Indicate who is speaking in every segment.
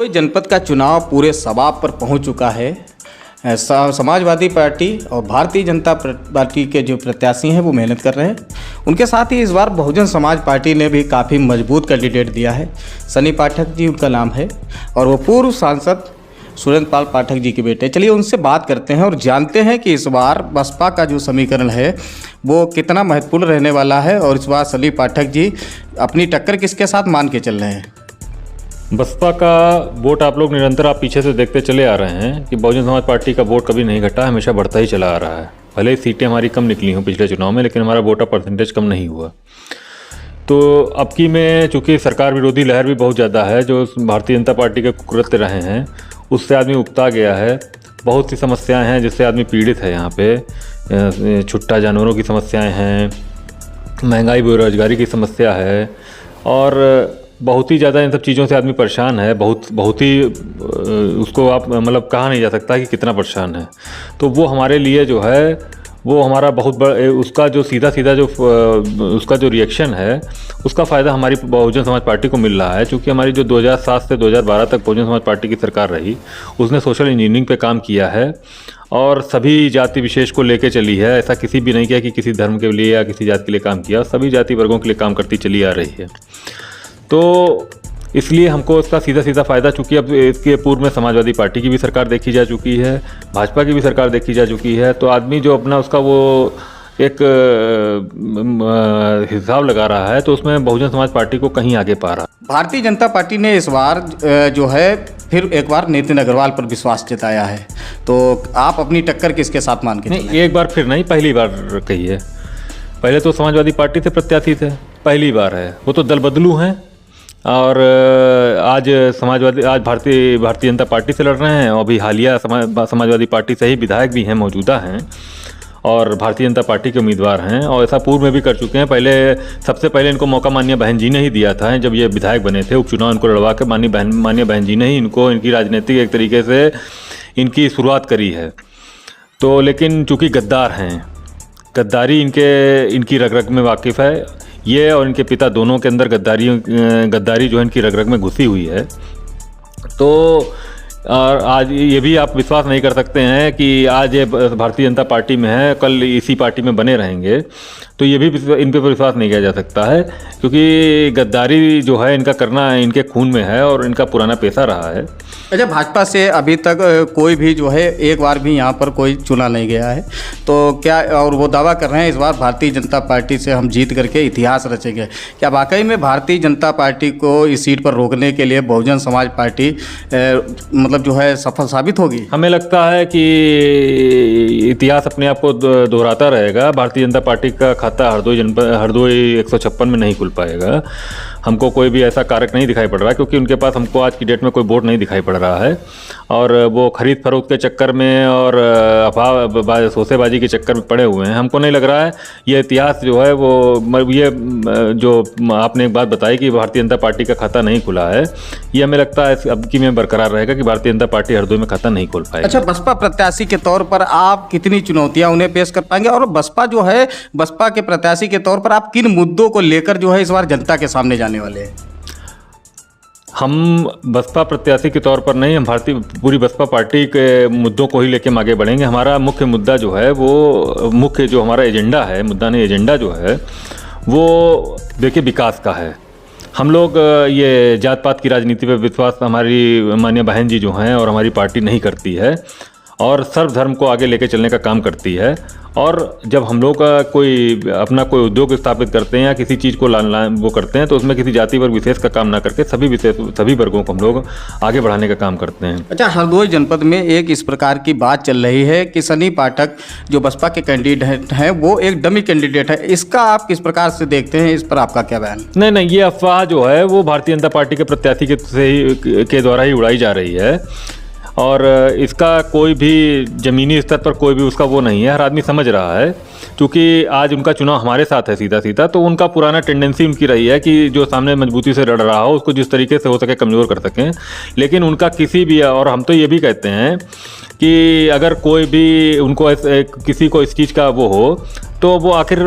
Speaker 1: कोई जनपद का चुनाव पूरे शबाब पर पहुंच चुका है। समाजवादी पार्टी और भारतीय जनता पार्टी के जो प्रत्याशी हैं वो मेहनत कर रहे हैं। उनके साथ ही इस बार बहुजन समाज पार्टी ने भी काफ़ी मजबूत कैंडिडेट दिया है। सनी पाठक जी उनका नाम है और वो पूर्व सांसद सुरेंद्र पाल पाठक जी के बेटे। चलिए उनसे बात करते हैं और जानते हैं कि इस बार बसपा का जो समीकरण है वो कितना महत्वपूर्ण रहने वाला है और इस बार सनी पाठक जी अपनी टक्कर किसके साथ मान के चल रहे हैं।
Speaker 2: बसपा का वोट आप लोग निरंतर आप पीछे से देखते चले आ रहे हैं कि बहुजन समाज पार्टी का वोट कभी नहीं घटा, हमेशा बढ़ता ही चला आ रहा है। भले ही सीटें हमारी कम निकली हों पिछले चुनाव में, लेकिन हमारा वोट परसेंटेज कम नहीं हुआ। तो अब की में चूँकि सरकार विरोधी लहर भी बहुत ज़्यादा है, जो भारतीय जनता पार्टी के कुकृत्य रहे हैं उससे आदमी उकता गया है। बहुत सी समस्याएँ हैं जिससे आदमी पीड़ित है। यहाँ पे छुट्टा जानवरों की समस्याएँ हैं, महंगाई बेरोजगारी की समस्या है और बहुत ही ज़्यादा इन सब चीज़ों से आदमी परेशान है। बहुत ही उसको आप मतलब कहा नहीं जा सकता कि कितना परेशान है। तो वो हमारे लिए जो है वो हमारा बहुत बड़ा उसका जो सीधा जो उसका जो रिएक्शन है उसका फ़ायदा हमारी बहुजन समाज पार्टी को मिल रहा है। क्योंकि हमारी जो 2007 से 2012 तक बहुजन समाज पार्टी की सरकार रही, उसने सोशल इंजीनियरिंग पे काम किया है और सभी जाति विशेष को लेके चली है। ऐसा किसी भी नहीं किया कि किसी धर्म के लिए या किसी जाति के लिए काम किया, सभी जाति वर्गों के लिए काम करती चली आ रही है। तो इसलिए हमको इसका सीधा फ़ायदा, चूँकि अब इसके पूर्व में समाजवादी पार्टी की भी सरकार देखी जा चुकी है, भाजपा की भी सरकार देखी जा चुकी है। तो आदमी जो अपना उसका वो एक हिसाब लगा रहा है तो उसमें बहुजन समाज पार्टी को कहीं आगे पा रहा।
Speaker 1: भारतीय जनता पार्टी ने इस बार जो है फिर एक बार नितिन अग्रवाल पर विश्वास जताया है, तो आप अपनी टक्कर किसके साथ मान के
Speaker 2: नहीं, एक बार फिर नहीं, पहली बार कही है। पहले तो समाजवादी पार्टी से प्रत्याशी थे, पहली बार है। वो तो दल बदलू हैं और आज भारतीय जनता पार्टी से लड़ रहे हैं और अभी हालिया समाजवादी पार्टी से ही विधायक भी हैं, मौजूदा हैं और भारतीय जनता पार्टी के उम्मीदवार हैं और ऐसा पूर्व में भी कर चुके हैं। सबसे पहले इनको मौका माननीय बहन जी ने ही दिया था। जब ये विधायक बने थे, उपचुनाव इनको लड़वा के माननीय बहन जी ने ही इनकी राजनीतिक एक तरीके से इनकी शुरुआत करी है। तो लेकिन चूँकि गद्दार हैं, गद्दारी इनकी रग में वाकिफ़ है ये, और इनके पिता दोनों के अंदर गद्दारी जो है इनकी रग में घुसी हुई है। तो और आज ये भी आप विश्वास नहीं कर सकते हैं कि आज ये भारतीय जनता पार्टी में है, कल इसी पार्टी में बने रहेंगे। तो ये भी इन पे विश्वास नहीं किया जा सकता है, क्योंकि गद्दारी जो है इनका करना इनके खून में है और इनका पुराना पेशा रहा है।
Speaker 1: अच्छा, भाजपा से अभी तक कोई भी जो है एक बार भी यहाँ पर कोई चुना नहीं गया है, तो क्या, और वो दावा कर रहे हैं इस बार भारतीय जनता पार्टी से हम जीत करके इतिहास रचेंगे। क्या वाकई में भारतीय जनता पार्टी को इस सीट पर रोकने के लिए बहुजन समाज पार्टी मतलब जो है सफल साबित होगी?
Speaker 2: हमें लगता है कि इतिहास अपने आप को दोहराता रहेगा। भारतीय जनता पार्टी का खाता हरदोई 156 में नहीं खुल पाएगा। हमको कोई भी ऐसा कारक नहीं दिखाई पड़ रहा है, क्योंकि उनके पास हमको आज की डेट में कोई वोट नहीं दिखाई पड़ रहा है और वो खरीद फरोख्त के चक्कर में और सोसेबाजी के चक्कर में पड़े हुए हैं। हमको नहीं लग रहा है ये इतिहास जो है वो ये जो आपने एक बात बताई कि भारतीय जनता पार्टी का खाता नहीं खुला है, ये हमें लगता है अब की में बरकरार रहेगा कि भारतीय जनता पार्टी हरदोई में खाता नहीं खोल पाएगी।
Speaker 1: अच्छा, बसपा प्रत्याशी के तौर पर आप कितनी चुनौतियां उन्हें पेश कर पाएंगे और बसपा के प्रत्याशी के तौर पर आप किन मुद्दों को लेकर जो है इस बार जनता के सामने जाने वाले हैं?
Speaker 2: हम बसपा प्रत्याशी के तौर पर नहीं, हम पूरी बसपा पार्टी के मुद्दों को ही लेके आगे बढ़ेंगे। हमारा मुख्य मुद्दा जो है वो जो हमारा एजेंडा है, मुद्दा नहीं एजेंडा जो है वो देखिए विकास का है। हम लोग ये जात पात की राजनीति पर विश्वास हमारी माननीय बहन जी जो हैं और हमारी पार्टी नहीं करती है और सर्वधर्म को आगे लेके चलने का काम करती है। और जब हम लोग अपना कोई उद्योग स्थापित करते हैं या किसी चीज़ को वो करते हैं तो उसमें किसी जाति वर्ग विशेष का काम ना करके सभी वर्गों को हम लोग आगे बढ़ाने का काम करते हैं।
Speaker 1: अच्छा, हरदोई जनपद में एक इस प्रकार की बात चल रही है कि सनी पाठक जो बसपा के कैंडिडेट हैं वो एक डमी कैंडिडेट है, इसका आप किस प्रकार से देखते हैं? इस पर आपका क्या बयान?
Speaker 2: नहीं, ये अफवाह जो है वो भारतीय जनता पार्टी के प्रत्याशी के द्वारा ही उड़ाई जा रही है और इसका कोई भी ज़मीनी स्तर पर कोई भी उसका वो नहीं है। हर आदमी समझ रहा है, क्योंकि आज उनका चुनाव हमारे साथ है सीधा, तो उनका पुराना टेंडेंसी उनकी रही है कि जो सामने मजबूती से लड़ रहा हो उसको जिस तरीके से हो सके कमज़ोर कर सकें। लेकिन उनका किसी भी, और हम तो ये भी कहते हैं कि अगर कोई भी उनको किसी को इस चीज़ का वो हो तो वो आखिर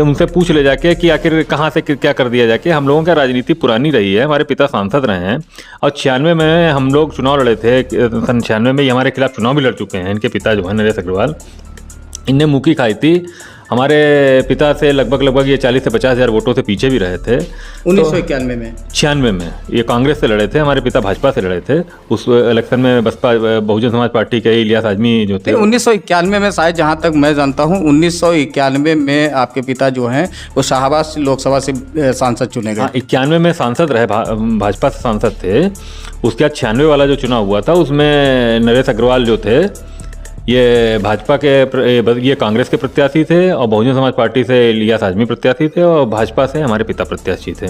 Speaker 2: उनसे पूछ ले जाके कि आखिर कहाँ से क्या कर दिया जाके। हम लोगों की राजनीति पुरानी रही है, हमारे पिता सांसद रहे हैं और 96 में हम लोग चुनाव लड़े थे। सन 96 में ये हमारे खिलाफ चुनाव भी लड़ चुके हैं। इनके पिता जो है नरेश अग्रवाल, इनने मुक्की खाई थी हमारे पिता से लगभग ये 40 से 50 हज़ार वोटों से पीछे भी रहे थे
Speaker 1: 1991 में।
Speaker 2: 96 में ये कांग्रेस से लड़े थे, हमारे पिता भाजपा से लड़े थे। उस इलेक्शन में बसपा बहुजन समाज पार्टी के इलियास आजमी जो थे।
Speaker 1: 1991 में शायद, जहाँ तक मैं जानता हूँ, 1991 में आपके पिता जो हैं वो शाहबाज लोकसभा से सांसद चुने गए।
Speaker 2: 91 में सांसद रहे, भाजपा से सांसद थे। उसके बाद 96 वाला जो चुनाव हुआ था उसमें नरेश अग्रवाल जो थे ये भाजपा के, ये कांग्रेस के प्रत्याशी थे और बहुजन समाज पार्टी से इलियास आजमी प्रत्याशी थे और भाजपा से हमारे पिता प्रत्याशी थे।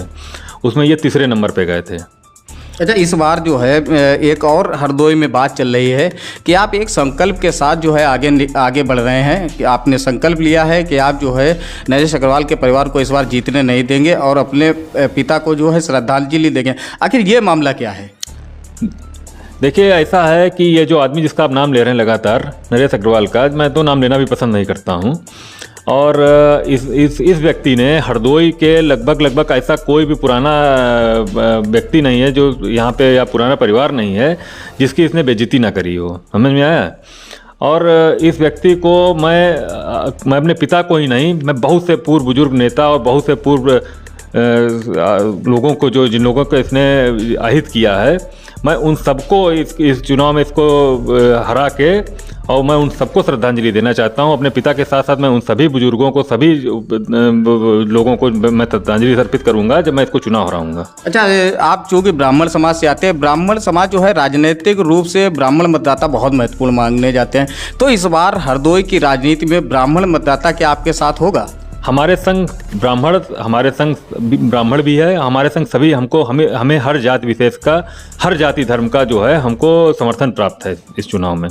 Speaker 2: उसमें ये तीसरे नंबर पे गए थे।
Speaker 1: अच्छा, इस बार जो है एक और हरदोई में बात चल रही है कि आप एक संकल्प के साथ जो है आगे बढ़ रहे हैं, कि आपने संकल्प लिया है कि आप जो है नरेश अग्रवाल के परिवार को इस बार जीतने नहीं देंगे और अपने पिता को जो है श्रद्धांजलि देंगे। आखिर ये मामला क्या है?
Speaker 2: देखिए, ऐसा है कि ये जो आदमी जिसका आप नाम ले रहे हैं लगातार, नरेश अग्रवाल का, मैं तो नाम लेना भी पसंद नहीं करता हूँ। और इस व्यक्ति ने हरदोई के लगभग ऐसा कोई भी पुराना व्यक्ति नहीं है जो यहाँ पे, या पुराना परिवार नहीं है जिसकी इसने बेइज्जती ना करी हो। समझ में आया? और इस व्यक्ति को मैं अपने पिता को ही नहीं, मैं बहुत से पूर्व बुजुर्ग नेता और बहुत से पूर्व लोगों को, जिन लोगों को इसने अहित किया है, मैं उन सबको इस चुनाव में इसको हरा के और मैं उन सबको श्रद्धांजलि देना चाहता हूं। अपने पिता के साथ साथ मैं उन सभी बुजुर्गों को, सभी लोगों को मैं श्रद्धांजलि अर्पित करूंगा जब मैं इसको चुनाव हराऊंगा।
Speaker 1: अच्छा, आप चूँकि ब्राह्मण समाज से आते हैं, ब्राह्मण समाज जो है राजनीतिक रूप से ब्राह्मण मतदाता बहुत महत्वपूर्ण माने जाते हैं, तो इस बार हरदोई की राजनीति में ब्राह्मण मतदाता क्या आपके साथ होगा?
Speaker 2: हमारे संग ब्राह्मण भी है, हमारे संग सभी, हमें हर जाति विशेष का, हर जाति धर्म का जो है हमको समर्थन प्राप्त है इस चुनाव में।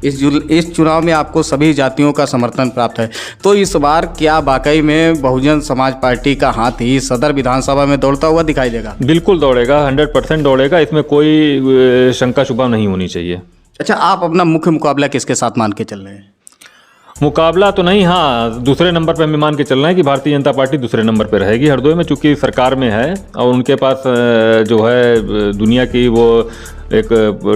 Speaker 1: इस चुनाव में आपको सभी जातियों का समर्थन प्राप्त है, तो इस बार क्या वाकई में बहुजन समाज पार्टी का हाथी सदर विधानसभा में दौड़ता हुआ दिखाई देगा?
Speaker 2: बिल्कुल दौड़ेगा, 100% दौड़ेगा, इसमें कोई शंका शुबा नहीं होनी चाहिए।
Speaker 1: अच्छा, आप अपना मुख्य मुकाबला किसके साथ मान के चल रहे हैं?
Speaker 2: मुकाबला तो नहीं, हाँ, दूसरे नंबर पे हमें मान के चलना है कि भारतीय जनता पार्टी दूसरे नंबर पे रहेगी हरदोई में, चूंकि सरकार में है और उनके पास जो है दुनिया की वो एक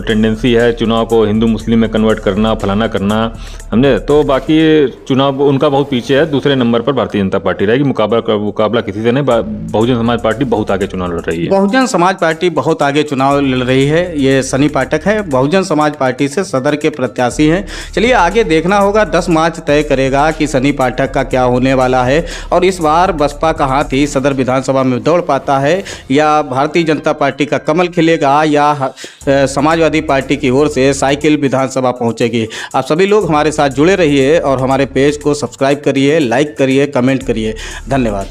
Speaker 2: टेंडेंसी है चुनाव को हिंदू मुस्लिम में कन्वर्ट करना, फलाना करना, हमने तो बाकी चुनाव उनका बहुत पीछे है। दूसरे नंबर पर भारतीय जनता पार्टी रहेगी। मुकाबला किसी से नहीं, बहुजन समाज पार्टी बहुत आगे चुनाव लड़ रही है।
Speaker 1: बहुजन समाज पार्टी बहुत आगे चुनाव लड़ रही है। ये सनी पाठक है, बहुजन समाज पार्टी से सदर के प्रत्याशी हैं। चलिए आगे देखना होगा, 10 मार्च तय करेगा कि सनी पाठक का क्या होने वाला है और इस बार बसपा का हाथी सदर विधानसभा में दौड़ पाता है या भारतीय जनता पार्टी का कमल खिलेगा या समाजवादी पार्टी की ओर से साइकिल विधानसभा पहुंचेगी। आप सभी लोग हमारे साथ जुड़े रहिए और हमारे पेज को सब्सक्राइब करिए, लाइक करिए, कमेंट करिए। धन्यवाद।